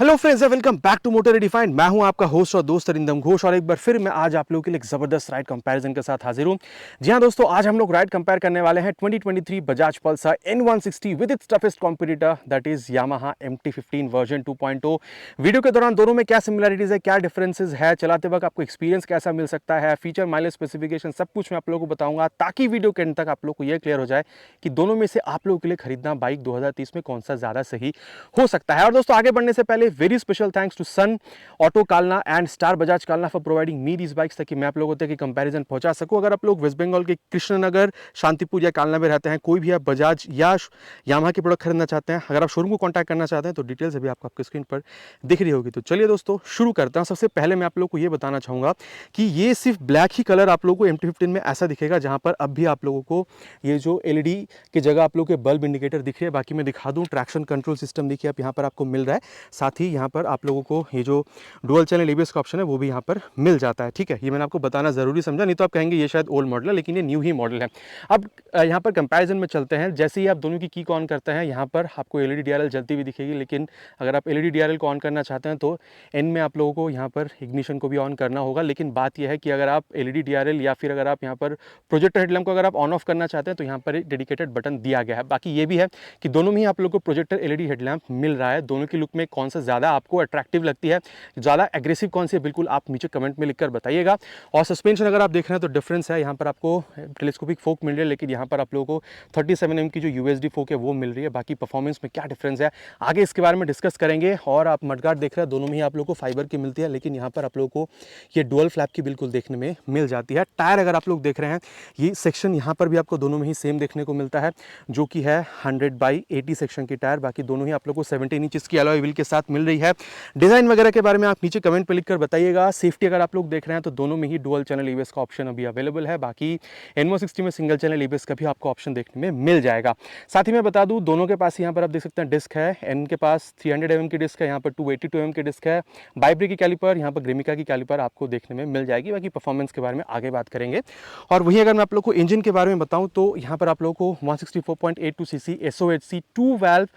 Hello friends, welcome back to Motor Redefined. मैं हूं आपका होस्ट और दोस्त अरिंदम घोष और एक बार फिर मैं आज आप लोगों के लिए एक जबरदस्त राइड कंपैरिजन के साथ हाजिर हूं। जी हां दोस्तों, आज हम लोग राइड कंपेयर करने वाले हैं 2023 Bajaj Pulsar N160 with its toughest competitor that is Yamaha MT-15 version 2.0। Video के दौरान दोनों में क्या सिमिलरिटीज है, क्या डिफरेंसेस है, चलाते वक्त आपको एक्सपीरियंस कैसा मिल सकता है, फीचर, माइलेज, स्पेसिफिकेशन सब कुछ मैं आप लोगों को बताऊंगा ताकि वीडियो के एंड तक आप लोग को यह क्लियर हो जाए कि दोनों में से आप लोगों के लिए खरीदना बाइक 2030 में कौन सा ज्यादा सही हो सकता है। और दोस्तों आगे बढ़ने से पहले very special thanks to Sun Auto Kalna and Star Bajaj Kalna for providing me these bikes ताकि मैं आप लोगों तक कंपैरिजन पहुंचा सकूं। अगर आप लोग वेस्ट बंगाल के कृष्णनगर, शांतिपुर या कालना में रहते हैं, कोई भी आप बजाज या यामाहा के प्रोडक्ट खरीदना चाहते हैं, अगर आप शोरूम को कॉन्टैक्ट करना चाहते हैं तो डिटेल्स अभी आपको स्क्रीन पर दिख रही होगी। तो चलिए दोस्तों शुरू करते हैं। सबसे पहले मैं आप लोगों को ये बताना चाहूंगा कि ये सिर्फ ब्लैक ही कलर आप लोगों को MT-15 में ऐसा दिखेगा, जहां पर अब भी आप लोगों को ये जो LED की जगह आप लोगों के बल्ब इंडिकेटर दिख रही है। बाकी मैं दिखा दूं, ट्रैक्शन कंट्रोल सिस्टम देखिए आप यहाँ पर आपको मिल रहा है। साथ ही यहाँ पर आप लोगों को ये जो डुअल चैनल ABS का ऑप्शन है वो भी यहाँ पर मिल जाता है। ठीक है, ये मैंने आपको बताना जरूरी समझा, नहीं तो आप कहेंगे ये शायद ओल्ड मॉडल है, लेकिन ये न्यू ही मॉडल है। अब यहाँ पर कंपैरिजन में चलते हैं। जैसे ही आप दोनों की कीक ऑन करते हैं, यहाँ पर आपको LED DRL जलती हुई दिखेगी, लेकिन अगर आप LED DRL को ऑन करना चाहते हैं तो एंड में आप लोगों को यहाँ पर इग्निशन को भी ऑन करना होगा। लेकिन बात यह है कि अगर आप LED DRL या फिर अगर आप यहाँ पर प्रोजेक्टर हेडलैम्प को अगर आप ऑन ऑफ करना चाहते हैं तो यहाँ पर एक डेडिकेटेड बटन दिया गया है। बाकी ये भी है कि दोनों में ही आप लोग को प्रोजेक्टर LED हेडलैम्प मिल रहा है। दोनों की लुक में कौन सा ज़्यादा आपको अट्रैक्टिव लगती है, ज़्यादा एग्रेसिव कौन सी है, बिल्कुल आप नीचे कमेंट में लिखकर बताइएगा। और सस्पेंशन अगर आप देख रहे हैं तो डिफरेंस है, यहाँ पर आपको टेलीस्कोपिक फोक मिल रही है, लेकिन यहाँ पर आप लोगों को 37mm की जो USD फोक है वो मिल रही है। बाकी परफॉर्मेंस में क्या डिफरेंस है आगे इसके बारे में डिस्कस करेंगे। और आप मडगार्ड देख रहे हैं, दोनों में ही आप लोगों को फाइबर की मिलती है, लेकिन यहाँ पर आप लोगों को ये डुअल फ्लैप की बिल्कुल देखने में मिल जाती है। टायर अगर आप लोग देख रहे हैं, ये सेक्शन यहाँ पर भी आपको दोनों में ही सेम देखने को मिलता है, जो कि है 100/80 सेक्शन की टायर। बाकी दोनों ही आप लोग को 17 इंच की अलॉय व्हील के साथ मिल रही है। डिजाइन वगैरह के बारे में आप नीचे कमेंट पे लिखकर बताइएगा। सेफ्टी अगर आप लोग देख रहे हैं तो दोनों में ही डुअल चैनल ABS का ऑप्शन अभी अवेलेबल है। बाकी N160 में सिंगल चैनल ABS का भी आपको ऑप्शन देखने में मिल जाएगा। साथ ही मैं बता दूं, दोनों के पास यहाँ पर आप देख सकते हैं डिस्क है। N के पास 300mm की डिस्क है, यहाँ पर 282mm की डिस्क है। बाइब्री की कैलिपर, यहाँ पर ग्रेमिका की कैलिपर आपको देखने में मिल जाएगी। बाकी परफॉर्मेंस के बारे में आगे बात करेंगे। और वहीं अगर मैं आप लोग को इंजन के बारे में बताऊं तो यहाँ पर आप लोगों को 164.82 cc SOHC 2 valve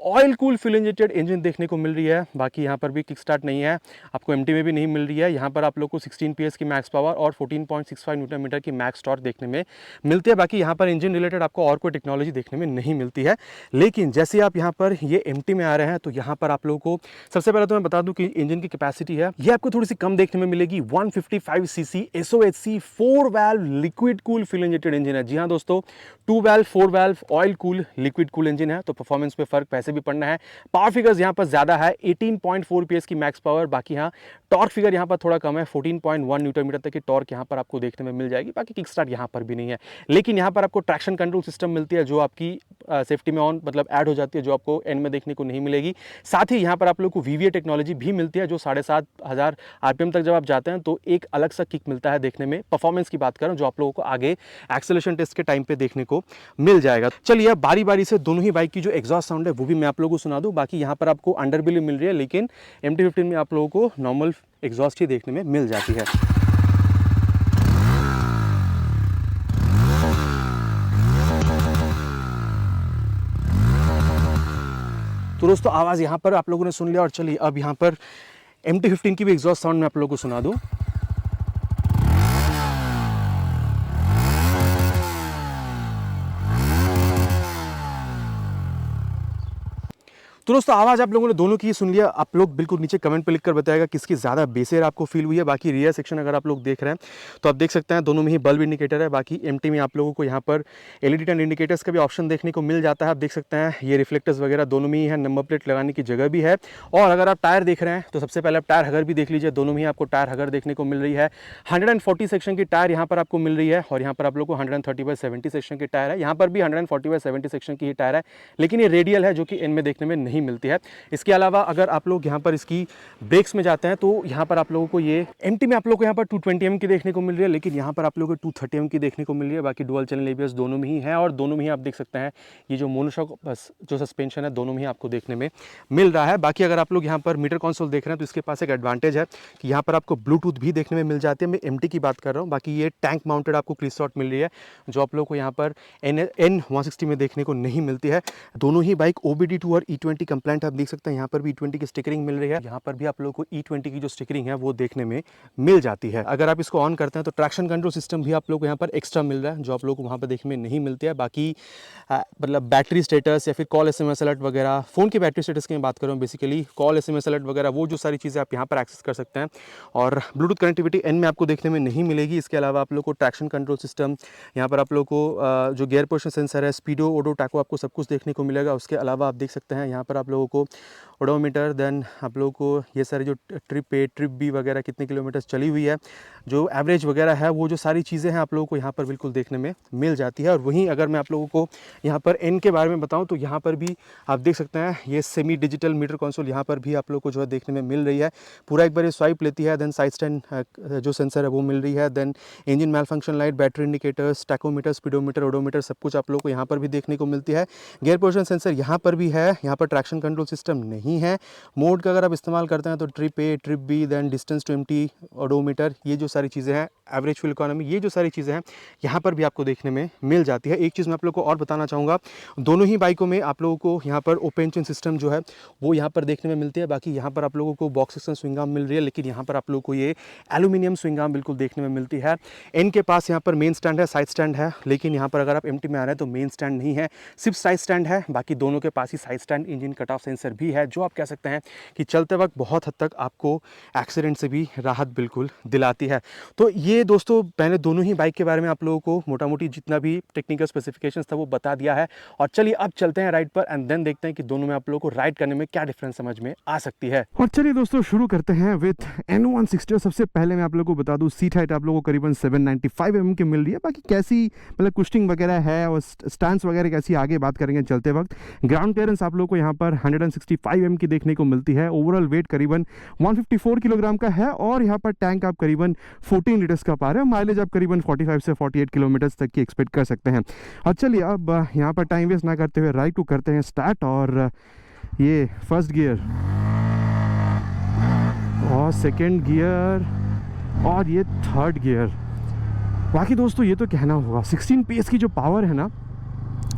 oil cool fuel injected engine देखने को मिल रही है। बाकी यहाँ पर भी किक स्टार्ट नहीं है, आपको MT में भी नहीं मिल रही है। यहाँ पर आप लोग को 16 PS की मैक्स पावर और 14.65 न्यूटन मीटर की मैक्स टॉर्क देखने में मिलती है। बाकी यहाँ पर इंजन रिलेटेड आपको और कोई टेक्नोलॉजी देखने में नहीं मिलती है। लेकिन जैसे आप यहाँ पर ये MT में आ रहे हैं तो यहाँ पर आप लोगों को सबसे पहले तो मैं बता दूं कि इंजन की कैपेसिटी है ये आपको थोड़ी सी कम देखने में मिलेगी। 155 cc SOHC 4 valve liquid cool fuel injected engine है। जी हाँ दोस्तों, 2 valve 4 valve oil cool liquid cool engine है, तो परफॉर्मेंस में फर्क पैसे भी पड़ना है। पावर फिगर्स यहां पर ज्यादा है, 18.4 PS की मैक्स पावर। बाकी यहां टॉर्क फिगर यहां पर थोड़ा कम है, 14.1 न्यूटन मीटर तक की टॉर्क यहां पर आपको देखने में मिल जाएगी। बाकी किक स्टार्ट यहां पर भी नहीं है, लेकिन यहां पर आपको ट्रैक्शन कंट्रोल सिस्टम मिलती है जो आपकी सेफ्टी में ऑन मतलब ऐड हो जाती है, जो आपको एंड में देखने को नहीं मिलेगी। साथ ही यहां पर आप लोग को VVA टेक्नोलॉजी भी मिलती है, जो 7,500 RPM तक जब आप जाते हैं तो एक अलग सा किक मिलता है देखने में। परफॉर्मेंस की बात करें जो आप लोगों को आगे एक्सेलरेशन टेस्ट के टाइम पे देखने को मिल जाएगा। चलिए बारी बारी से दोनों ही बाइक की जो एग्जॉस्ट साउंड है वो भी मैं आप लोगों को सुना दूं। बाकी यहाँ पर आपको अंडरबिली मिल रही है, लेकिन MT-15 में आप लोगों को नॉर्मल एग्जॉस्ट ही देखने में मिल जाती है। तो दोस्तों आवाज यहाँ पर आप लोगों ने सुन लिया, और चलिए अब यहाँ पर MT-15 की भी एग्जॉस्ट साउंड मैं आप लोगों को सुना दूं। तो दोस्तों आवाज़ आप लोगों ने दोनों की सुन लिया। आप लोग बिल्कुल नीचे कमेंट पे लिखकर बताएगा किसकी ज़्यादा बेसेर आपको फील हुई है। बाकी रियर सेक्शन अगर आप लोग देख रहे हैं तो आप देख सकते हैं दोनों में ही बल्ब इंडिकेटर है। बाकी MT में आप लोगों को यहाँ पर LED टर्न इंडिकेटर्स का भी ऑप्शन देखने को मिल जाता है। आप देख सकते हैं ये रिफ्लेक्टर्स वगैरह दोनों में ही है, नंबर प्लेट लगाने की जगह भी है। और अगर आप टायर देख रहे हैं तो सबसे पहले आप टायर हगर भी देख लीजिए, दोनों में ही आपको टायर हगर देखने को मिल रही है। 140 सेक्शन की टायर यहाँ पर आपको मिल रही है, और यहाँ पर आप लोग को 130/70 सेक्शन की टायर है। यहाँ पर भी 140/70 सेक्शन की ही टायर है, लेकिन ये रेडियल है जो कि एंड में देखने में नहीं मिलती है। इसके अलावा अगर आप लोग यहाँ पर इसकी ब्रेक्स में जाते हैं तो यहाँ पर आप लोगों को ये MT में आप लोगों को यहाँ पर 220mm की देखने को मिल रही है, लेकिन यहाँ पर आप लोगों को 230mm की देखने को मिल रही है। बाकी डुअल चैनल ABS दोनों में ही है, और दोनों में ही आप देख सकते हैं ये जो मोनोशॉक जो सस्पेंशन है दोनों में ही आपको देखने में मिल रहा है। बाकी अगर आप लोग यहाँ पर मीटर कंसोल देख रहे हैं तो इसके पास एक एडवांटेज है कि यहाँ पर आपको ब्लूटूथ भी देखने में मिल जाती है। मैं MT की बात कर रहा हूँ। बाकी ये टैंक माउंटेड आपको क्लिस्टॉट मिल रही है, जो आप लोग को यहाँ पर N160 में देखने को नहीं मिलती है। दोनों ही बाइक OBD2 और E20 E20 कंप्लाइंट आप देख सकते हैं, यहाँ पर भी E20 की स्टिकरिंग मिल रही है। यहाँ पर भी आप लोगों को E20 की जो स्टिकरिंग है वो देखने में मिल जाती है। अगर आप इसको ऑन करते हैं तो ट्रैक्शन कंट्रोल सिस्टम भी आप लोग को यहाँ पर एक्स्ट्रा मिल रहा है, जो आप लोग को वहाँ पर देखने में नहीं मिलती है। बाकी मतलब बैटरी स्टेटस या फिर कॉल SMS अलर्ट वगैरह, फ़ोन की बैटरी स्टेटस की मैं बात कर रहा हूँ, बेसिकली कॉल SMS अलर्ट वगैरह वो जो सारी चीज़ें आप यहाँ पर एक्सेस कर सकते हैं। और ब्लूटूथ कनेक्टिविटी एन में आपको देखने में नहीं मिलेगी। इसके अलावा आप लोग को ट्रैक्शन कंट्रोल सिस्टम, यहाँ पर आप लोग को जो गियर पोजिशन सेंसर है, स्पीडो, ओडो, टैको, आपको सब कुछ देखने को मिलेगा। उसके अलावा आप देख सकते हैं यहाँ पर आप लोगों को ओडोमीटर, देन आप लोगों को ये सारी जो ट्रिप A, ट्रिप B वगैरह कितने किलोमीटर चली हुई है, जो एवरेज वगैरह है, वो जो सारी चीज़ें हैं आप लोगों को यहाँ पर बिल्कुल देखने में मिल जाती है। और वहीं अगर मैं आप लोगों को यहाँ पर एन के बारे में बताऊँ तो यहाँ पर भी आप देख सकते हैं ये सेमी डिजिटल मीटर कंसोल यहाँ पर भी आप लोग को जो है देखने में मिल रही है। पूरा एक बार ये स्वाइप लेती है, देन साइड स्टैंड जो सेंसर है वो मिल रही है, then engine malfunction light, battery indicators, tachometer, speedometer, odometer, सब कुछ आप लोग को यहाँ पर भी देखने को मिलती है। गियर पोजिशन सेंसर यहाँ पर भी है। यहाँ पर ट्रैक्शन कंट्रोल सिस्टम नहीं है। मोड का अगर आप इस्तेमाल करते हैं तो trip A, trip B, then distance to empty, odometer, ये जो सारी चीज़ें हैं, एवरेज फ्यूल इकोनॉमी, ये जो सारी चीज़ें हैं यहाँ पर भी आपको देखने में मिल जाती है। एक चीज़ मैं आप लोग को और बताना चाहूँगा, दोनों ही बाइकों में आप लोगों को यहाँ पर ओपन चेन सिस्टम जो है वो यहाँ पर देखने में मिलती है। बाकी यहाँ पर आप लोगों को बॉक्स सेक्शन स्विंग आर्म मिल रही है, लेकिन यहाँ पर आप लोगों को ये एल्यूमिनियम स्विंग आर्म बिल्कुल देखने में मिलती है। एन के पास यहाँ पर मेन स्टैंड है, साइड स्टैंड है, लेकिन यहाँ पर अगर आप एमटी में आ रहे हैं तो मेन स्टैंड नहीं है, सिर्फ साइड स्टैंड है। बाकी दोनों के पास ही side stand, engine cut off sensor भी है, जो आप कह सकते हैं कि चलते वक्त बहुत हद तक आपको एक्सीडेंट से भी राहत बिल्कुल दिलाती है। तो ये दोस्तों मैंने दोनों ही बाइक के बारे में आप लोगों को मोटा मोटी जितना भी टेक्निकल स्पेसिफिकेशंस था वो बता दिया है। और चलिए अब चलते हैं राइड पर एंड देन देखते हैं कि दोनों में आप लोगों को राइड करने में क्या डिफरेंस समझ में आ सकती है। और चलिए दोस्तों शुरू करते हैं विद N160। सबसे पहले मैं आप लोगों को बता दूं, सीट हाइट आप लोगों को करीबन 795 mm की मिल रही है। बाकी कैसी मतलब कुशनिंग वगैरह है और स्टैंड्स वगैरह कैसी आगे बात करेंगे चलते वक्त। ग्राउंड क्लियरेंस आप लोगों को यहाँ पर 165 mm की देखने को मिलती है। ओवरऑल वेट करीबन 154 किलोग्राम का है और यहाँ पर टैंक आप करीबन 14 लीटर्स का पा रहे हैं। माइलेज आप करीबन 45 से 48 किलोमीटर तक की एक्सपेक्ट कर सकते हैं। और चलिए अब यहाँ पर टाइम वेस्ट ना करते हुए राइड टू करते हैं स्टार्ट। और ये फर्स्ट गियर और सेकेंड गियर और ये थर्ड गियर। बाकी दोस्तों ये तो कहना होगा 16 PS की जो पावर है ना,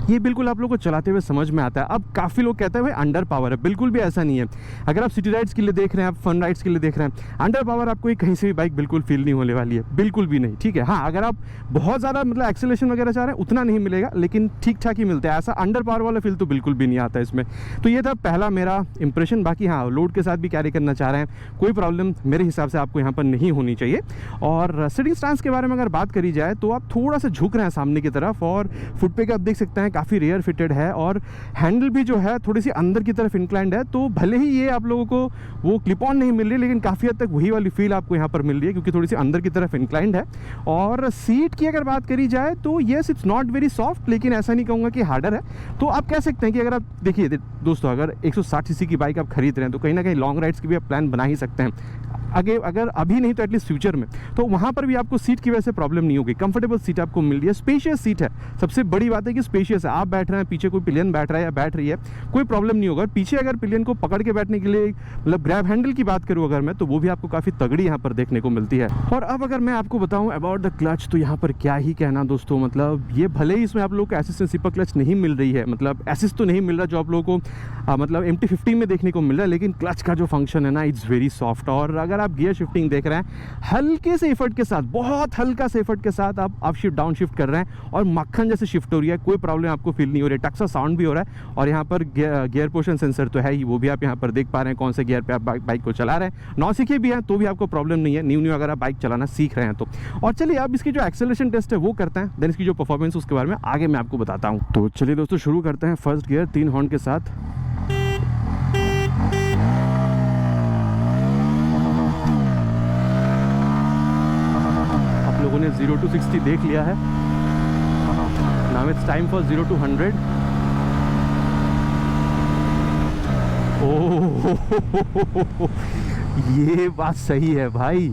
ये बिल्कुल आप लोगों को चलाते हुए समझ में आता है। अब काफ़ी लोग कहते हैं भाई अंडर पावर है, बिल्कुल भी ऐसा नहीं है। अगर आप सिटी राइड्स के लिए देख रहे हैं, आप फन राइड्स के लिए देख रहे हैं, अंडर पावर आपको ये कहीं से भी बाइक बिल्कुल फील नहीं होने वाली है, बिल्कुल भी नहीं। ठीक है, हाँ अगर आप बहुत ज़्यादा मतलब एक्सेलरेशन वगैरह चाह रहे हैं उतना नहीं मिलेगा, लेकिन ठीक ठाक ही मिलता है। ऐसा अंडर पावर वाला फील तो बिल्कुल भी नहीं आता इसमें। तो ये था पहला मेरा इंप्रेशन। बाकी हाँ, लोड के साथ भी कैरी करना चाह रहे हैं, कोई प्रॉब्लम मेरे हिसाब से आपको यहाँ पर नहीं होनी चाहिए। और सिटिंग स्टांस के बारे में अगर बात करी जाए तो आप थोड़ा सा झुक रहे हैं सामने की तरफ, और फुट पे का आप देख सकते हैं काफ़ी रेयर फिटेड है, और हैंडल भी जो है थोड़ी सी अंदर की तरफ इंक्लाइंड है। तो भले ही ये आप लोगों को वो क्लिप ऑन नहीं मिल रही, लेकिन काफ़ी हद तक वही वाली फील आपको यहाँ पर मिल रही है, क्योंकि थोड़ी सी अंदर की तरफ इंक्लाइंड है। और सीट की अगर बात करी जाए तो yes it's not very soft, लेकिन ऐसा नहीं कहूँगा कि हार्डर है। तो आप कह सकते हैं कि अगर आप देखिए दोस्तों, अगर 160 सीसी की बाइक आप खरीद रहे हैं तो कहीं ना कहीं लॉन्ग राइड्स की भी आप प्लान बना ही सकते हैं। अगर अभी नहीं तो एटलीस्ट फ्यूचर में, तो वहाँ पर भी आपको सीट की वजह से प्रॉब्लम नहीं होगी। कंफर्टेबल सीट आपको मिल रही है, स्पेशियस सीट है। सबसे बड़ी बात है कि स्पेशियस है। आप बैठ रहे हैं, पीछे कोई पिलियन बैठ रहा है या बैठ रही है, कोई प्रॉब्लम नहीं होगा। पीछे अगर पिलियन को पकड़ के बैठने के लिए मतलब ग्रैब हैंडल की बात करूँ अगर मैं, तो वो भी आपको काफ़ी तगड़ी यहाँ पर देखने को मिलती है। और अब अगर मैं आपको बताऊँ अबाउट द क्लच, तो यहाँ पर क्या ही कहना दोस्तों। मतलब ये भले ही इसमें आप लोगों को एसिस्ट एंड सिपर क्लच नहीं मिल रही है, मतलब एसिस्ट तो नहीं मिल रहा जो आप लोगों को मतलब MT-15 में देखने को मिल रहा है, लेकिन क्लच का जो फंक्शन है ना, इट्स वेरी सॉफ्ट। और अगर आप गियर शिफ्टिंग देख रहे हैं, हल्के से एफर्ट के साथ, बहुत हल्का से एफर्ट के साथ आप शिफ्ट डाउन शिफ्ट कर रहे हैं और मक्खन जैसे शिफ्ट हो रही है, कोई प्रॉब्लम आपको फील नहीं हो रही है। टक्सा साउंड भी हो रहा है। और यहाँ पर गियर पोजिशन सेंसर तो है ही, वो भी आप यहाँ पर देख पा रहे हैं कौन से गियर पे आप बाइक को चला रहे हैं। नौ सीखे भी हैं तो भी आपको प्रॉब्लम नहीं है, न्यू अगर आप बाइक चलाना सीख रहे हैं तो। और चलिए अब इसकी जो एक्सेलरेशन टेस्ट है वो करते हैं, देन इसकी जो परफॉर्मेंस उसके बारे में आगे मैं आपको बताता हूँ। तो चलिए दोस्तों शुरू करते हैं फर्स्ट गियर 3 हॉर्न के साथ। लोगों ने 0 to 60 देख लिया है। Now it's time for 0 to 100। ओह ये बात सही है भाई।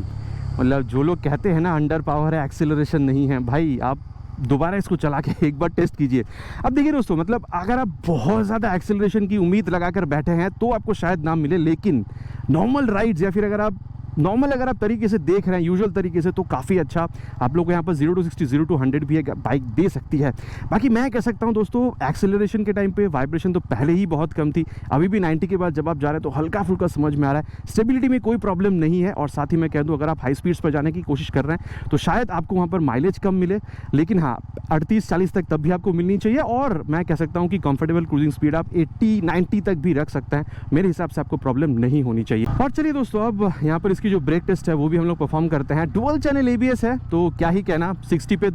मतलब जो लोग कहते हैं ना अंडर पावर है, एक्सेलरेशन नहीं है, भाई आप दोबारा इसको चला के एक बार टेस्ट कीजिए। अब देखिए दोस्तों, मतलब अगर आप बहुत ज़्यादा एक्सेलरेशन की उम्मीद लगाकर बैठे हैं तो आपको शायद ना मिले, लेकिन नॉर्मल राइड्स या फिर अगर आप नॉर्मल अगर आप तरीके से देख रहे हैं यूजुअल तरीके से तो काफ़ी अच्छा आप लोग को यहाँ पर 0 to 60 0 to 100 भी एक बाइक दे सकती है। बाकी मैं कह सकता हूँ दोस्तों एक्सेलरेशन के टाइम पे वाइब्रेशन तो पहले ही बहुत कम थी, अभी भी 90 के बाद जब आप जा रहे हैं तो हल्का फुल्का समझ में आ रहा है। स्टेबिलिटी में कोई प्रॉब्लम नहीं है और साथ ही मैं कह दूँ अगर आप हाई स्पीड्स पर जाने की कोशिश कर रहे हैं तो शायद आपको वहाँ पर माइलेज कम मिले, लेकिन हाँ 38-40 तक तब भी आपको मिलनी चाहिए और मैं कह सकता हूँ कि कंफर्टेबल क्रूजिंग स्पीड आप 80-90 तक भी रख सकते हैं, मेरे हिसाब से आपको प्रॉब्लम नहीं होनी चाहिए। और चलिए दोस्तों अब यहाँ पर इसकी जो ब्रेक टेस्ट है वो भी हम लोग परफॉर्म करते हैं। डुअल चैनल ABS है तो क्या ही कहना, 60 पे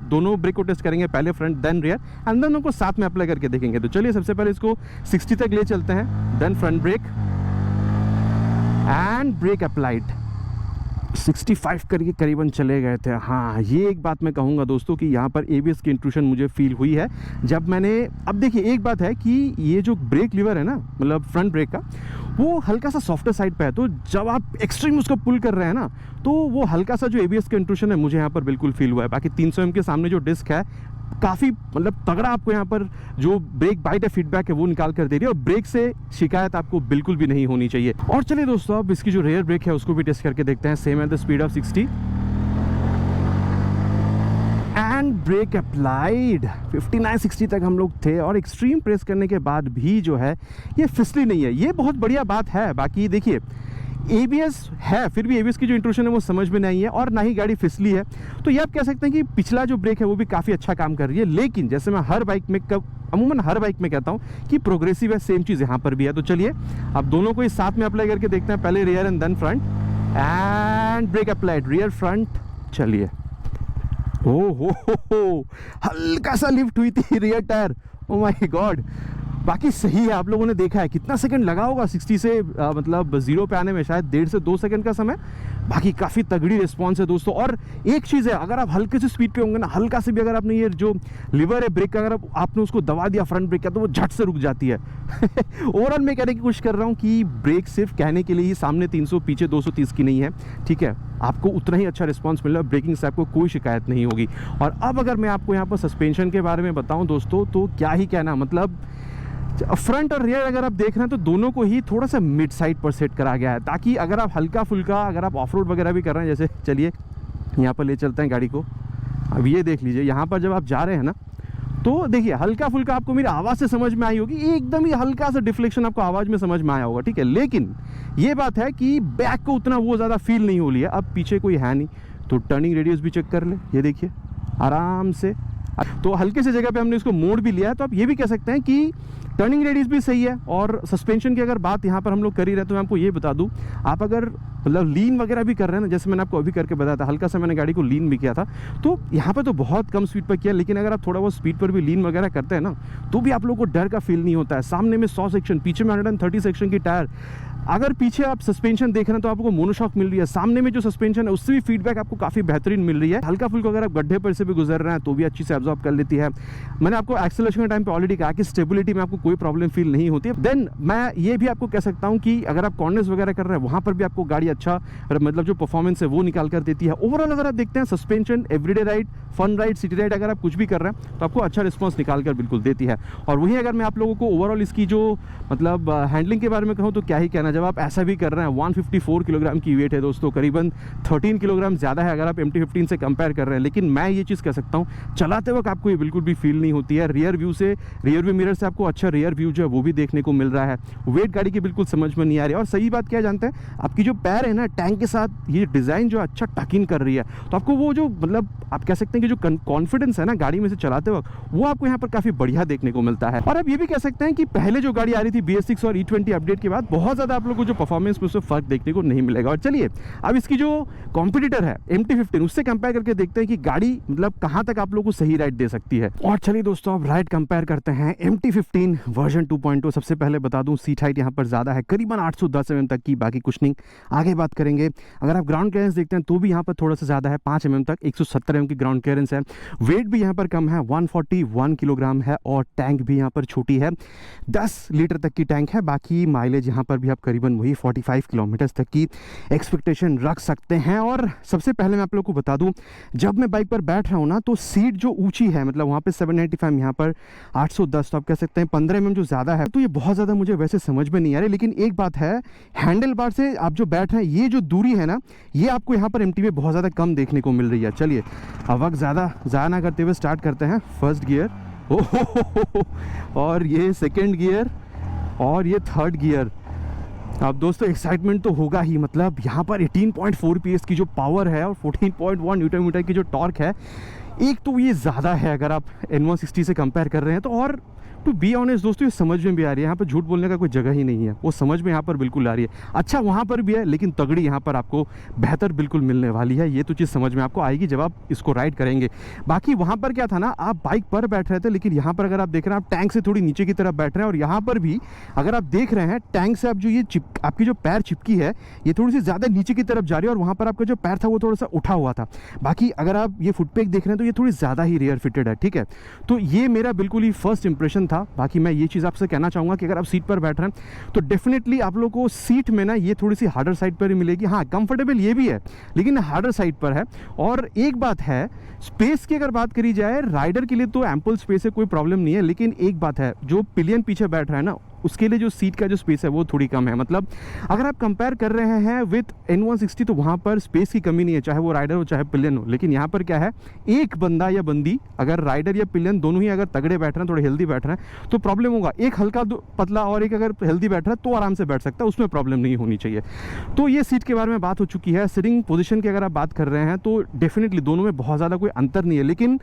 दोनों ब्रेक को टेस्ट करेंगे, पहले front then rear end then उनको साथ में अप्लाई करके देखेंगे। तो चलिए सबसे पहले इसको 60 तक ले चलते हैं, then front brake and brake applied 65 करके करीबन चले गए थे। हाँ ये एक बात मैं कहूँगा दोस्तों कि यहाँ पर ABS की इंट्रूशन मुझे फील हुई है जब मैंने, अब देखिए एक बात है कि ये जो ब्रेक लीवर है ना मतलब फ्रंट ब्रेक का वो हल्का सा सॉफ्टर साइड पे है, तो जब आप एक्सट्रीम उसको पुल कर रहे हैं ना तो वो हल्का सा जो ABS का इंट्रूशन है मुझे यहाँ पर बिल्कुल फील हुआ है। बाकी 300 mm के सामने जो डिस्क है काफ़ी मतलब तगड़ा आपको यहाँ पर जो ब्रेक बाइट है फीडबैक है वो निकाल कर दे रही है और ब्रेक से शिकायत आपको बिल्कुल भी नहीं होनी चाहिए। और चलिए दोस्तों अब इसकी जो रेयर ब्रेक है उसको भी टेस्ट करके देखते हैं, same at the speed of 60 and brake applied 59-60 तक हम लोग थे और एक्सट्रीम प्रेस करने के बाद भी जो है ये फिसली नहीं है, ये बहुत बढ़िया बात है। बाकी देखिए ABS है फिर भी ABS की जो इंट्रूशन है वो समझ में नहीं है और ना ही गाड़ी फिसली है, तो ये आप कह सकते हैं कि पिछला जो ब्रेक है वो भी काफ़ी अच्छा काम कर रही है। लेकिन जैसे मैं हर बाइक में अमूमन हर बाइक में कहता हूँ कि प्रोग्रेसिव है, सेम चीज़ यहाँ पर भी है। तो चलिए अब दोनों को इस साथ में अप्लाई करके देखते हैं, पहले rear end then front and brake applied rear front. चलिए हो हल्का सा लिफ्ट हुई थी rear tyre, oh my God. बाकी सही है, आप लोगों ने देखा है कितना सेकंड लगा होगा 60 से मतलब 0 पे आने में, शायद 1.5 से 2 सेकंड का समय। बाकी काफ़ी तगड़ी रिस्पॉन्स है दोस्तों। और एक चीज़ है, अगर आप हल्के से स्पीड पे होंगे ना, हल्का से भी अगर आपने ये जो लिवर है ब्रेक का अगर आपने उसको दबा दिया फ्रंट ब्रेक का तो वो झट से रुक जाती है। ओवरऑल मैं कहने की कोशिश कर रहा हूँ कि ब्रेक सिर्फ कहने के लिए ही, सामने 300 पीछे 230 की नहीं है, ठीक है, आपको उतना ही अच्छा रिस्पॉन्स मिल रहा है, ब्रेकिंग से आपको कोई शिकायत नहीं होगी। और अब अगर मैं आपको यहाँ पर सस्पेंशन के बारे में बताऊँ दोस्तों तो क्या ही कहना, मतलब फ्रंट और रियर अगर आप देख रहे हैं तो दोनों को ही थोड़ा सा मिड साइड पर सेट करा गया है, ताकि अगर आप हल्का फुल्का अगर आप ऑफ रोड वगैरह भी कर रहे हैं, जैसे चलिए यहाँ पर ले चलते हैं गाड़ी को। अब ये देख लीजिए यहाँ पर जब आप जा रहे हैं ना तो देखिए हल्का फुल्का आपको मेरी आवाज़ से समझ में आई होगी, एकदम ही हल्का सा डिफ्लेक्शन आपको आवाज़ में समझ में आया होगा, ठीक है। लेकिन ये बात है कि बैक को उतना वो ज़्यादा फील नहीं हो लिया। अब पीछे कोई है नहीं तो टर्निंग रेडियस भी चेक कर ले, ये देखिए आराम से, तो हल्के से जगह पे हमने इसको मोड़ भी लिया है। तो आप ये भी कह सकते हैं कि टर्निंग रेडियस भी सही है। और सस्पेंशन की अगर बात यहाँ पर हम लोग कर ही रहे तो मैं आपको ये बता दूँ, आप अगर मतलब लीन वगैरह भी कर रहे हैं ना, जैसे मैंने आपको अभी करके बताया था, हल्का सा मैंने गाड़ी को लीन भी किया था, तो यहाँ पर तो बहुत कम स्पीड पर किया, लेकिन अगर आप थोड़ा बहुत स्पीड पर भी लीन वगैरह करते हैं ना तो भी आप लोगों को डर का फील नहीं होता है। सामने में 100 सेक्शन, पीछे में 130 सेक्शन की टायर, अगर पीछे आप सस्पेंशन देख रहे हैं तो आपको मोनोशॉक मिल रही है, सामने में जो सस्पेंशन है उससे भी फीडबैक आपको काफ़ी बेहतरीन मिल रही है। हल्का फुल्का अगर आप गड्ढे पर से भी गुजर रहे हैं तो भी अच्छी से एब्जॉर्ब कर लेती है। मैंने आपको एक्सेलरेशन के टाइम पे ऑलरेडी कहा कि स्टेबिलिटी में आपको कोई प्रॉब्लम फील नहीं होती है। देन मैं ये भी आपको कह सकता हूँ कि अगर आप कॉर्नर्स वगैरह कर रहे हैं वहाँ पर भी आपको गाड़ी अच्छा मतलब जो परफॉर्मेंस है वो निकाल कर देती है। ओवरऑल अगर आप देखते हैं suspension, everyday ride, fun ride, city ride, अगर आप कुछ भी कर रहे हैं तो आपको अच्छा रिस्पॉन्स निकाल कर बिल्कुल देती है। और वहीं अगर मैं आप लोगों को ओवरऑल इसकी जो मतलब हैंडलिंग के बारे में कहूँ तो क्या ही कहना, जब आप ऐसा भी कर रहे हैं, 154 किलोग्राम की वेट है दोस्तों, करीबन 13 किलोग्राम ज़्यादा है अगर आप MT-15 से कंपेयर कर रहे हैं। लेकिन मैं ये चीज़ कह सकता हूँ चलाते वक्त आपको ये बिल्कुल भी फील नहीं होती है। रियर व्यू मिरर से आपको अच्छा रियर व्यू जो है वो भी देखने को मिल रहा है। वेट गाड़ी की बिल्कुल समझ में नहीं आ रही है। और सही बात क्या जानते हैं, आपकी जो पैर है ना टैंक के साथ ये डिज़ाइन जो अच्छा टक इन कर रही है, तो आपको वो जो मतलब आप कह सकते हैं कि जो कॉन्फिडेंस है ना गाड़ी में से चलाते वक्त वो आपको यहाँ पर काफ़ी बढ़िया देखने को मिलता है। और अब ये भी कह सकते हैं कि पहले जो गाड़ी आ रही थी BS6 और E20 अपडेट के बाद बहुत ज़्यादा आप लोगों को जो परफॉर्मेंस में उससे फर्क देखने को नहीं मिलेगा। और चलिए अब इसकी जो कॉम्पिटिटर है MT-15 उससे कंपेयर करके देखते हैं कि गाड़ी मतलब कहां तक आप लोगों को सही राइड दे सकती है। और चलिए दोस्तों अब राइड कंपेयर करते हैं MT-15 वर्जन 2.0। सबसे पहले बता दूं सीट हाइट यहां पर ज्यादा है, करीबन 810 mm तक की, बाकी कुछ नहीं, आगे बात करेंगे। अगर आप ग्राउंड क्लियरेंस देखते हैं तो भी यहां पर थोड़ा सा ज्यादा है, 5 mm तक, 170 mm की ग्राउंड क्लियरेंस है। वेट भी यहां पर कम है, 141 किलोग्राम है। और टैंक भी यहां पर छोटी है, 10 लीटर तक की टैंक है। बाकी माइलेज यहां पर भी आप करीब करीबन वही 45 किलोमीटर्स तक की एक्सपेक्टेशन रख सकते हैं। और सबसे पहले मैं आप लोग को बता दूं, जब मैं बाइक पर बैठ रहा हूं ना, तो सीट जो ऊंची है, मतलब वहाँ पे 795, यहाँ पर 810, तो आप कह सकते हैं 15 mm जो ज़्यादा है, तो ये बहुत ज़्यादा मुझे वैसे समझ में नहीं आ रही। लेकिन एक बात है, हैंडल बार से आप जो बैठ रहे हैं, ये जो दूरी है ना, ये आपको यहाँ पर MT में बहुत ज़्यादा कम देखने को मिल रही है। चलिए अब वक्त ज़्यादा ज़ाया ना करते हुए स्टार्ट करते हैं। फर्स्ट गियर, और ये सेकेंड गियर, और ये थर्ड गियर। अब दोस्तों एक्साइटमेंट तो होगा ही, मतलब यहाँ पर 18.4 PS की जो पावर है और 14.1 न्यूटन मीटर की जो टॉर्क है, एक तो ये ज़्यादा है अगर आप N160 से कंपेयर कर रहे हैं तो। और टू बी ऑनेस्ट दोस्तों, ये समझ में भी आ रही है, यहाँ पर झूठ बोलने का कोई जगह ही नहीं है, वो समझ में यहाँ पर बिल्कुल आ रही है। अच्छा वहाँ पर भी है, लेकिन तगड़ी यहाँ पर आपको बेहतर बिल्कुल मिलने वाली है। ये तो चीज़ समझ में आपको आएगी जब आप इसको राइड करेंगे। बाकी वहाँ पर क्या था ना, आप बाइक पर बैठ रहे थे, लेकिन यहाँ पर अगर आप देख रहे हैं, आप टैंक से थोड़ी नीचे की तरफ बैठ रहे हैं। और यहाँ पर भी अगर आप देख रहे हैं, टैंक से आप जो ये आपकी जो पैर चिपकी है, ये थोड़ी सी ज़्यादा नीचे की तरफ जा रही है, और वहाँ पर आपका जो पैर था वो थोड़ा सा उठा हुआ था। बाकी अगर आप ये फुटपैक देख रहे हैं तो ये थोड़ी ज़्यादा ही रेयर फिटेड है, ठीक है। तो ये मेरा बिल्कुल ही फर्स्ट इंप्रेशन था। बाकी मैं ये चीज़ आपसे कहना चाहूँगा कि अगर आप सीट पर बैठ रहे हैं तो डेफिनेटली आप लोगों को सीट में ना ये थोड़ी सी हार्डर साइड पर ही मिलेगी। हाँ, कंफर्टेबल ये भी है, लेकिन हार्डर साइड पर है। और एक बात है, स्पेस की अगर बात करी जाए, राइडर के लिए तो एम्पल स्पेस है, कोई प्रॉब्लम नहीं है। लेकिन एक बात है, जो पिलियन पीछे बैठ रहा है ना, उसके लिए जो सीट का जो स्पेस है वो थोड़ी कम है। मतलब अगर आप कंपेयर कर रहे हैं विद N160 तो वहाँ पर स्पेस की कमी नहीं है, चाहे वो राइडर हो चाहे पिलियन हो। लेकिन यहाँ पर क्या है, एक बंदा या बंदी अगर राइडर या पिलियन दोनों ही अगर तगड़े बैठ रहे हैं, थोड़े हेल्दी बैठ रहे हैं, तो प्रॉब्लम होगा। एक हल्का पतला और एक अगर हेल्दी बैठ रहा है तो आराम से बैठ सकता है, उसमें प्रॉब्लम नहीं होनी चाहिए। तो ये सीट के बारे में बात हो चुकी है। सिटिंग पोजीशन की अगर आप बात कर रहे हैं तो डेफिनेटली दोनों में बहुत ज़्यादा कोई अंतर नहीं है। लेकिन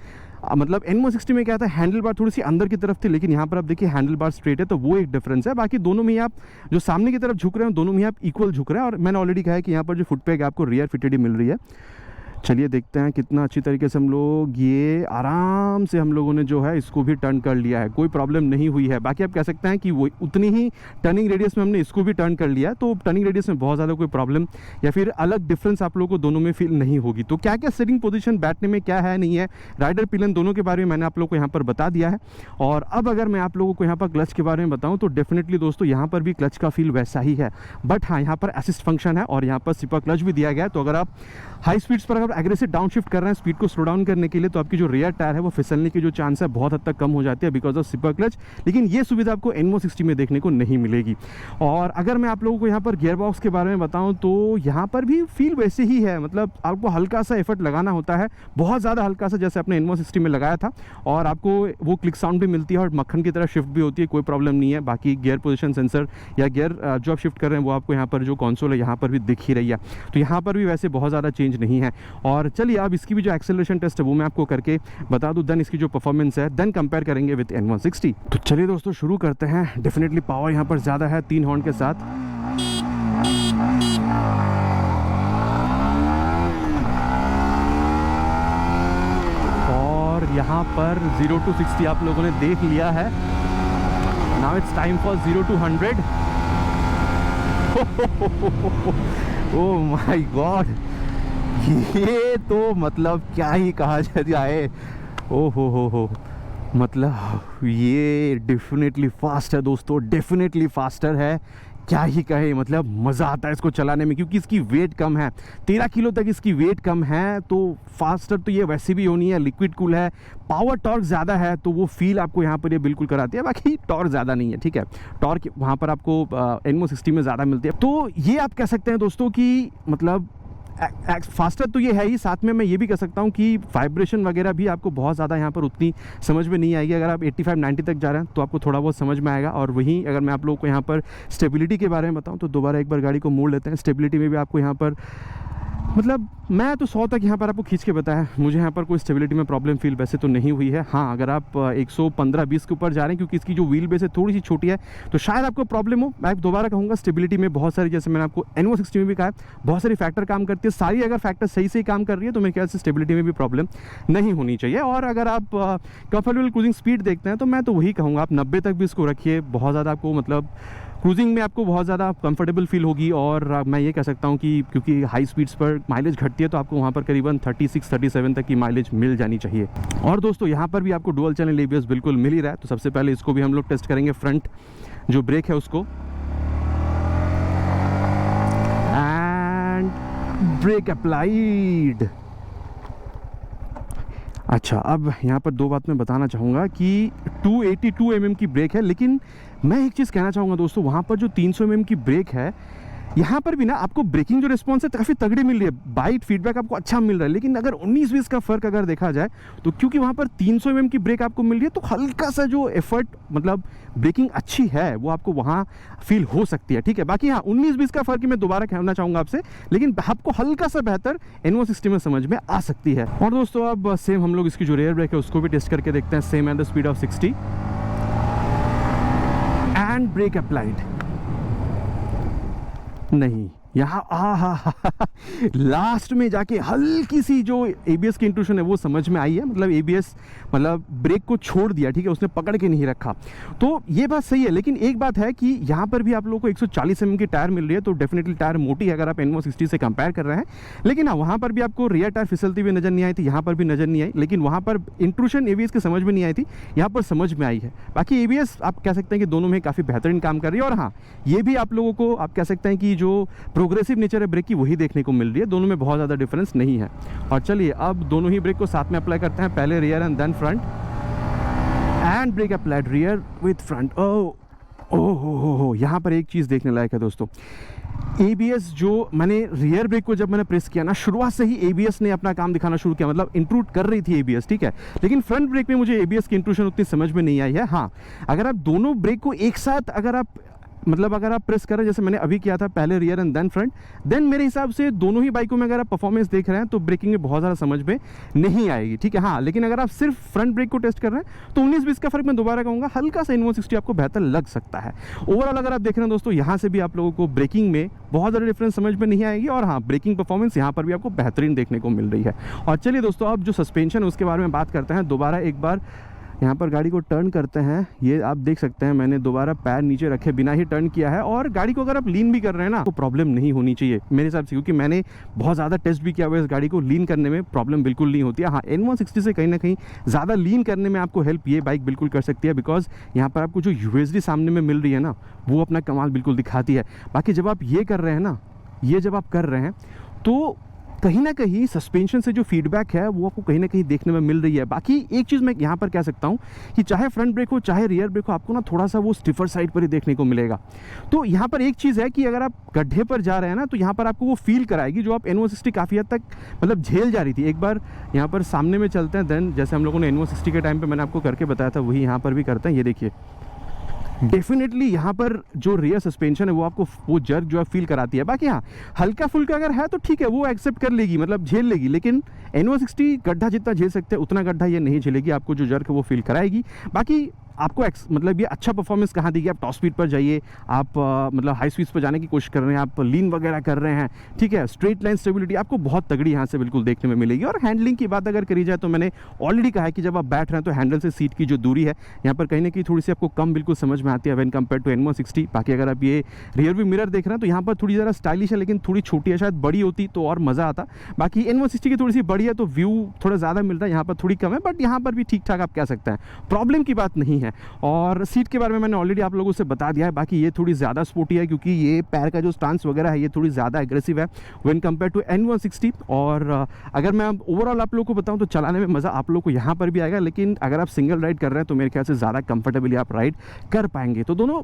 मतलब N160 में क्या था, हैंडल बार थोड़ी सी अंदर की तरफ थी, लेकिन यहाँ पर आप देखिए हैंडल बार स्ट्रेट है, तो वो एक डिफरेंस है। बाकी दोनों में ही आप जो सामने की तरफ झुक रहे हैं, दोनों में ही आप इक्वल झुक रहे हैं। और मैंने ऑलरेडी कहा है कि यहाँ पर जो फुटपैक है आपको रियर फिटेड ही मिल रही है। चलिए देखते हैं कितना अच्छी तरीके से हम लोग ये आराम से हम लोगों ने जो है इसको भी टर्न कर लिया है, कोई प्रॉब्लम नहीं हुई है। बाकी आप कह सकते हैं कि वो उतनी ही टर्निंग रेडियस में हमने इसको भी टर्न कर लिया है, तो टर्निंग रेडियस में बहुत ज़्यादा कोई प्रॉब्लम या फिर अलग डिफरेंस आप लोगों को दोनों में फील नहीं होगी। तो क्या क्या सिटिंग पोजीशन बैठने में क्या है नहीं है, राइडर पिलियन दोनों के बारे में मैंने आप लोग को यहाँ पर बता दिया है। और अब अगर मैं आप लोगों को यहाँ पर क्लच के बारे में बताऊँ तो डेफिनेटली दोस्तों यहाँ पर भी क्लच का फील वैसा ही है। बट हाँ, यहाँ पर असिस्ट फंक्शन है और यहाँ पर सिपर क्लच भी दिया गया है। तो अगर आप हाई स्पीड्स पर अगर एग्रेसिव डाउन शिफ्ट कर रहे हैं स्पीड को स्लो डाउन करने के लिए, तो आपकी जो रियर टायर है वो फिसलने की जो चांस है बहुत हद तक कम हो जाती है बिकॉज ऑफ सिपर क्लच। लेकिन ये सुविधा आपको N160 में देखने को नहीं मिलेगी। और अगर मैं आप लोगों को यहाँ पर गियर बॉक्स के बारे में बताऊँ तो यहाँ पर भी फील वैसे ही है। मतलब आपको हल्का सा एफर्ट लगाना होता है, बहुत ज़्यादा हल्का सा, जैसे आपने N160 में लगाया था। और आपको वो क्लिक साउंड भी मिलती है और मक्खन की तरह शिफ्ट भी होती है, कोई प्रॉब्लम नहीं है। बाकी गियर पोजिशन सेंसर या गियर जो आप शिफ्ट कर रहे हैं वो आपको यहाँ पर जो कंसोल है यहाँ पर भी दिख ही रही है। तो यहाँ पर भी वैसे बहुत ज़्यादा चेंज नहीं है। और चलिए अब इसकी भी जो एक्सेलरेशन टेस्ट है वो मैं आपको करके बता दूं, देन इसकी जो परफॉर्मेंस है देन कंपेयर करेंगे विद N160। तो चलिए दोस्तों शुरू करते हैं। डेफिनेटली पावर यहाँ पर ज़्यादा है 3 हॉर्न के साथ। और यहाँ पर 0 to 60 आप लोगों ने देख लिया है। Now it's time for 0 to 100। Oh my God, ये तो मतलब क्या ही कहा जाए। ओ हो, मतलब ये डेफिनेटली फास्ट है दोस्तों, डेफिनेटली फास्टर है, क्या ही कहे। मतलब मज़ा आता है इसको चलाने में क्योंकि इसकी वेट कम है, 13 किलो तक इसकी वेट कम है। तो फास्टर तो ये वैसे भी होनी है, लिक्विड कूल है, पावर टॉर्क ज़्यादा है, तो वो फील आपको यहाँ पर ये बिल्कुल कराती है। बाकी टॉर्क ज़्यादा नहीं है, ठीक है, टॉर्क वहाँ पर आपको N160 में ज़्यादा मिलती है। तो ये आप कह सकते हैं दोस्तों कि मतलब फास्टर तो ये है ही, साथ में मैं ये भी कह सकता हूँ कि वाइब्रेशन वगैरह भी आपको बहुत ज़्यादा यहाँ पर उतनी समझ में नहीं आएगी। अगर आप 85-90 तक जा रहे हैं तो आपको थोड़ा बहुत समझ में आएगा। और वहीं अगर मैं आप लोगों को यहाँ पर स्टेबिलिटी के बारे में बताऊँ तो दोबारा एक बार गाड़ी को मोड़ लेते हैं। स्टेबिलिटी में भी आपको यहाँ पर मतलब मैं तो 100 तक यहाँ पर आपको खींच के बताया, मुझे यहाँ पर कोई स्टेबिलिटी में प्रॉब्लम फील वैसे तो नहीं हुई है। हाँ, अगर आप 115-20 के ऊपर जा रहे हैं क्योंकि इसकी जो व्हील बेस है थोड़ी सी छोटी है तो शायद आपको प्रॉब्लम हो। मैं दोबारा कहूँगा स्टेबिलिटी में बहुत सारी, जैसे मैंने आपको N160 में भी कहा है, बहुत सारी फैक्टर काम करती है। सारी अगर फैक्टर सही से काम कर रही है तो मेरे ख्याल से स्टेबिलिटी में भी प्रॉब्लम नहीं होनी चाहिए। और अगर आप कंफर्टेबल क्रूजिंग स्पीड देखते हैं तो मैं तो वही कहूँगा आप 90 तक भी इसको रखिए। बहुत ज़्यादा आपको मतलब क्रूजिंग में आपको बहुत ज़्यादा कंफर्टेबल फील होगी। और मैं ये कह सकता हूँ कि क्योंकि हाई स्पीड्स पर माइलेज घटती है तो आपको वहाँ पर करीबन 36-37 तक की माइलेज मिल जानी चाहिए। और दोस्तों यहाँ पर भी आपको डुअल चैनल ABS बिल्कुल मिल ही रहा है। तो सबसे पहले इसको भी हम लोग टेस्ट करेंगे, फ्रंट जो ब्रेक है उसको। Brake applied. अच्छा, अब यहाँ पर दो बात मैं बताना चाहूँगा कि 282 mm की ब्रेक है, लेकिन मैं एक चीज़ कहना चाहूँगा दोस्तों, वहाँ पर जो 300 mm की ब्रेक है, यहाँ पर भी ना आपको ब्रेकिंग जो रिस्पॉन्स है काफ़ी तगड़ी मिल रही है, बाइट फीडबैक आपको अच्छा मिल रहा है। लेकिन अगर 19-20 का फ़र्क अगर देखा जाए तो क्योंकि वहाँ पर 300 mm की ब्रेक आपको मिल रही है, तो हल्का सा जो एफर्ट मतलब ब्रेकिंग अच्छी है वो आपको वहाँ फील हो सकती है। ठीक है, बाकी हाँ 19-20 का फ़र्क मैं दोबारा कहना चाहूँगा आपसे, लेकिन आपको हल्का सा बेहतर N160 में समझ में आ सकती है। और दोस्तों अब सेम हम लोग इसकी जो रेयर ब्रेक है उसको भी टेस्ट करके देखते हैं, same at the speed of 60 and brake applied. नहीं, यहाँ लास्ट में जाके हल्की सी जो ABS की इंट्रूशन है वो समझ में आई है, मतलब ABS मतलब ब्रेक को छोड़ दिया, ठीक है, उसने पकड़ के नहीं रखा, तो ये बात सही है। लेकिन एक बात है कि यहाँ पर भी आप लोगों को 140 mm की टायर मिल रही है, तो डेफिनेटली टायर मोटी है अगर आप N160 से कंपेयर कर रहे हैं। लेकिन हाँ, वहाँ पर भी आपको रियर टायर फिसलती हुई नज़र नहीं आई थी, यहाँ पर भी नज़र नहीं आई, लेकिन वहाँ पर इंट्रूशन ABS की समझ में नहीं आई थी, यहाँ पर समझ में आई है। बाकी ABS आप कह सकते हैं कि दोनों में काफ़ी बेहतरीन काम कर रही है। और हाँ, ये भी आप लोगों को आप कह सकते हैं कि जो प्रोग्रेसिव नेचर है ब्रेक की वही देखने को मिल रही है, दोनों में बहुत ज़्यादा डिफरेंस नहीं है। और चलिए अब दोनों ही ब्रेक को साथ में अप्लाई करते हैं, पहले rear end then front, and brake applied rear with front. हो यहाँ पर एक चीज़ देखने लायक है दोस्तों, ABS जो मैंने रियर ब्रेक को जब मैंने प्रेस किया ना, शुरुआत से ही ABS ने अपना काम दिखाना शुरू किया, मतलब इंट्रूड कर रही थी ABS, ठीक है। लेकिन फ्रंट ब्रेक में मुझे ABS की इंट्रूशन उतनी समझ में नहीं आई है। हाँ, अगर आप दोनों ब्रेक को एक साथ अगर आप प्रेस कर रहे हैं, जैसे मैंने अभी किया था, पहले rear end then front, then मेरे हिसाब से दोनों ही बाइकों में अगर आप परफॉर्मेंस देख रहे हैं तो ब्रेकिंग में बहुत ज़्यादा समझ में नहीं आएगी, ठीक है। हाँ, लेकिन अगर आप सिर्फ फ्रंट ब्रेक को टेस्ट कर रहे हैं तो 19-20 का फर्क मैं दोबारा कहूँगा, हल्का सा N160 आपको बेहतर लग सकता है। ओवरऑल अगर आप देख रहे हैं दोस्तों, यहाँ से भी आप लोगों को ब्रेकिंग में बहुत ज़्यादा डिफरेंस समझ में नहीं आएगी, और हाँ, ब्रेकिंग परफॉर्मेंस यहाँ पर भी आपको बेहतरीन देखने को मिल रही है। और चलिए दोस्तों, अब जो सस्पेंशन है उसके बारे में बात करते हैं। दोबारा एक बार यहाँ पर गाड़ी को टर्न करते हैं, ये आप देख सकते हैं मैंने दोबारा पैर नीचे रखे बिना ही टर्न किया है। और गाड़ी को अगर आप लीन भी कर रहे हैं ना तो प्रॉब्लम नहीं होनी चाहिए मेरे हिसाब से, क्योंकि मैंने बहुत ज़्यादा टेस्ट भी किया हुआ है, इस गाड़ी को लीन करने में प्रॉब्लम बिल्कुल नहीं होती है। हाँ, N160 से कहीं ना कहीं ज़्यादा लीन करने में आपको हेल्प ये बाइक बिल्कुल कर सकती है, बिकॉज यहाँ पर आपको जो USD सामने में मिल रही है ना, वो अपना कमाल बिल्कुल दिखाती है। बाकी जब आप ये कर रहे हैं ना, ये जब आप कर रहे हैं तो कहीं ना कहीं सस्पेंशन से जो फीडबैक है वो आपको कहीं ना कहीं देखने में मिल रही है। बाकी एक चीज़ मैं यहाँ पर कह सकता हूँ कि चाहे फ्रंट ब्रेक हो चाहे रियर ब्रेक हो, आपको ना थोड़ा सा वो स्टिफर साइड पर ही देखने को मिलेगा। तो यहाँ पर एक चीज़ है कि अगर आप गड्ढे पर जा रहे हैं ना, तो यहाँ पर आपको वो फील कराएगी जो आप N160 काफ़ी हद तक मतलब झेल जा रही थी। एक बार यहाँ पर सामने में चलते हैं, देन जैसे हम लोगों ने N160 के टाइम पर मैंने आपको करके बताया था वही यहाँ पर भी करते हैं। ये देखिए, डेफिनेटली यहाँ पर जो रियर सस्पेंशन है वो आपको वो जर्क जो है फील कराती है। बाकी हाँ, हल्का फुल्का अगर है तो ठीक है, वो एक्सेप्ट कर लेगी, मतलब झेल लेगी। लेकिन N160 गड्ढा जितना झेल सकते हैं उतना गड्ढा ये नहीं झेलेगी, आपको जो जर्क है वो फील कराएगी। बाकी आपको मतलब ये अच्छा परफॉर्मेंस कहाँ देगी, आप टॉप स्पीड पर जाइए, आप मतलब हाई स्पीड्स पर जाने की कोशिश कर रहे हैं, आप लीन वगैरह कर रहे हैं, ठीक है, स्ट्रेट लाइन स्टेबिलिटी आपको बहुत तगड़ी यहाँ से बिल्कुल देखने में मिलेगी। और हैंडलिंग की बात अगर करी जाए तो मैंने ऑलरेडी कहा है कि जब आप बैठ रहे हैं तो हैंडल से सीट की जो दूरी है यहाँ पर कहीं ना कहीं थोड़ी सी आपको कम बिल्कुल समझ में आती है व्हेन कंपेयर टू N160। बाकी अगर आप ये रियर व्यू मिरर देख रहे हैं तो यहाँ पर थोड़ी ज़रा स्टाइलिश है, लेकिन थोड़ी छोटी है, शायद बड़ी होती तो और मज़ा आता। बाकी N160 की थोड़ी सी बड़ी है तो व्यू थोड़ा ज़्यादा मिल रहा है, यहाँ पर थोड़ी कम है, बट यहाँ पर भी ठीक ठाक आप कह सकते हैं, प्रॉब्लम की बात नहीं है। और सीट के बारे में मैंने ऑलरेडी आप लोगों से बता दिया है। बाकी ये थोड़ी ज़्यादा स्पोर्टी है क्योंकि ये पैर का जो स्टांस वगैरह है ये थोड़ी ज़्यादा एग्रेसिव है व्हेन कंपेयर टू N160। और अगर मैं ओवरऑल आप लोगों को बताऊं तो चलाने में मज़ा आप लोगों को यहाँ पर भी आएगा, लेकिन अगर आप सिंगल राइड कर रहे हैं तो मेरे ख्याल से ज़्यादा कंफर्टेबली आप राइड कर पाएंगे। तो दोनों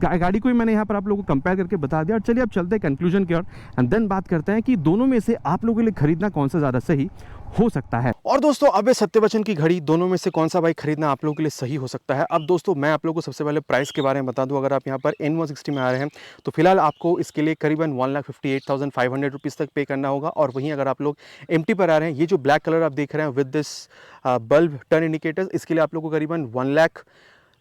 गाड़ी को ही मैंने यहाँ पर आप लोगों को कंपेयर करके बता दिया। और चलिए अब चलते हैं कंक्लूजन की ओर एंड देन बात करते हैं कि दोनों में से आप लोगों के लिए खरीदना कौन सा ज़्यादा सही हो सकता है। और दोस्तों, अब ये सत्यवचन की घड़ी, दोनों में से कौन सा बाइक खरीदना आप लोगों के लिए सही हो सकता है। अब दोस्तों मैं आप लोगों को सबसे पहले प्राइस के बारे में बता दूं। अगर आप यहाँ पर N160 में आ रहे हैं तो फिलहाल आपको इसके लिए करीबन 1,58,500 रुपीज़ तक पे करना होगा। और वहीं अगर आप लोग MT पर आ रहे हैं, ये जो ब्लैक कलर आप देख रहे हैं with this bulb turn indicators, इसके लिए आप लोग को करीबन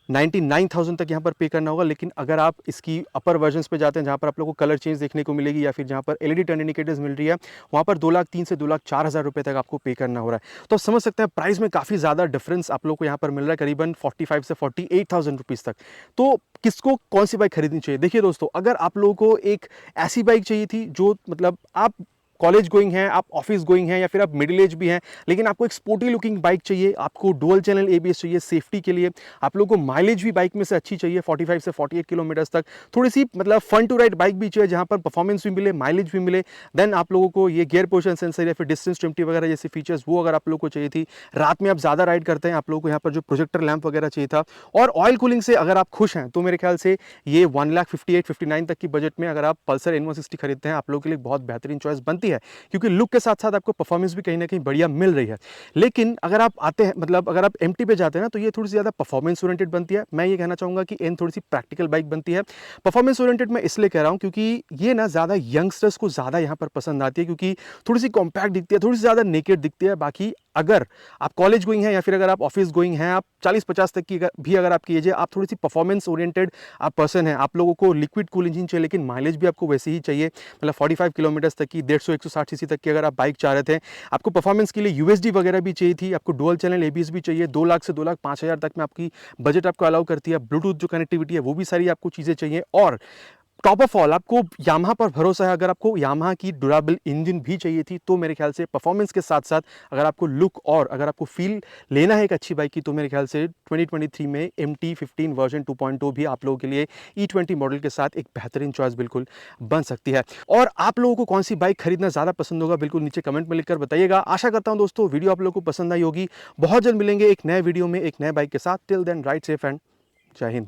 1,99,000 तक यहाँ पर पे करना होगा। लेकिन अगर आप इसकी अपर वर्जन्स पे जाते हैं जहाँ पर आप लोगों को कलर चेंज देखने को मिलेगी या फिर जहाँ पर LED टर्न इंडिकेटर्स मिल रही है, वहाँ पर 2,03,000 से 2,04,000 रुपये तक आपको पे करना हो रहा है। तो आप समझ सकते हैं प्राइस में काफ़ी ज़्यादा डिफरेंस आप लोग को यहाँ पर मिल रहा है, करीबन 45 से 48,000 रुपीज़ तक। तो किसको कौन सी बाइक खरीदनी चाहिए? देखिए दोस्तों, अगर आप लोगों को एक ऐसी बाइक चाहिए थी जो मतलब आप कॉलेज गोइंग हैं, आप ऑफिस गोइंग हैं, या फिर आप मिडिल एज भी हैं, लेकिन आपको एक स्पोर्टी लुकिंग बाइक चाहिए, आपको डुअल चैनल एबीएस चाहिए सेफ्टी के लिए, आप लोगों को माइलेज भी बाइक में से अच्छी चाहिए 45 से 48 किलोमीटर तक, थोड़ी सी मतलब फन टू राइड बाइक भी चाहिए जहां पर परफॉर्मेंस भी मिले, माइलेज भी मिले, देन आप लोगों को ये गियर पोजिशन सेंसर या फिर डिस्टेंस 20 वगैरह जैसे फीचर्स वो अगर आप लोगों को चाहिए थी, रात में आप ज़्यादा राइड करते हैं, आप लोगों को यहाँ पर जो प्रोजेक्टर लैंप वगैरह चाहिए था, और ऑयल कूलिंग से अगर आप खुश हैं तो मेरे ख्याल से ये 1,58,59 तक की बजट में अगर आप पल्सर N160 खरीदते हैं, आप लोगों के लिए बहुत बेहतरीन चॉइस बनती है, क्योंकि लुक के साथ साथ आपको परफॉर्मेंस भी कहीं ना कहीं बढ़िया मिल रही है। लेकिन अगर आप आते हैं, मतलब अगर आप एमटी पे जाते हैं ना, तो ये थोड़ी सी ज़्यादा परफॉर्मेंस ओरिएंटेड बनती है। मैं ये कहना चाहूँगा कि एन थोड़ी सी प्रैक्टिकल बाइक बनती है। परफॉर्मेंस ओरिएंटेड मैं इसलिए कह रहा हूँ क्योंकि ये ना ज़्यादा यंगस्टर्स को ज़्यादा यहाँ पर पसंद आती है, क्योंकि थोड़ी सी कॉम्पैक्ट दिखती है, थोड़ी सी ज़्यादा नेकेड दिखती है। बाकी अगर आप कॉलेज गोइंग हैं या फिर अगर आप ऑफिस गोइंग हैं, आप 40-50 तक की भी अगर आपकी एज है, आप थोड़ी सी परफॉर्मेंस ओरिएंटेड आप पर्सन हैं, आप लोगों को लिक्विड कूल इंजन चाहिए, लेकिन माइलेज भी आपको वैसे ही चाहिए, मतलब 45 किलोमीटर्स तक की 150-160 सीसी तक की अगर आप बाइक चाह रहे थे, आपको परफॉर्मेंस के लिए यूएसडी वगैरह भी चाहिए थी, आपको डुअल चैनल एबीएस भी चाहिए, 2 लाख से 2,05,000 तक में आपकी बजट आपको अलाउ करती है, ब्लूटूथ जो कनेक्टिविटी है वो भी सारी आपको चीज़ें चाहिए, और टॉप ऑफ ऑल आपको यामाहा पर भरोसा है। अगर आपको यामाहा की ड्यूरेबल इंजन भी चाहिए थी, तो मेरे ख्याल से परफॉर्मेंस के साथ साथ अगर आपको लुक और अगर आपको फील लेना है एक अच्छी बाइक की, तो मेरे ख्याल से 2023 में MT-15 वर्जन 2.0 भी आप लोगों के लिए E20 मॉडल के साथ एक बेहतरीन चॉइस बिल्कुल बन सकती है। और आप लोगों को कौन सी बाइक खरीदना ज़्यादा पसंद होगा, बिल्कुल नीचे कमेंट में लिखकर बताइएगा। आशा करता हूँ दोस्तों वीडियो आप लोगों को पसंद आई होगी। बहुत जल्द मिलेंगे एक नए वीडियो में एक नए बाइक के साथ। Till then ride safe and Jai Hind.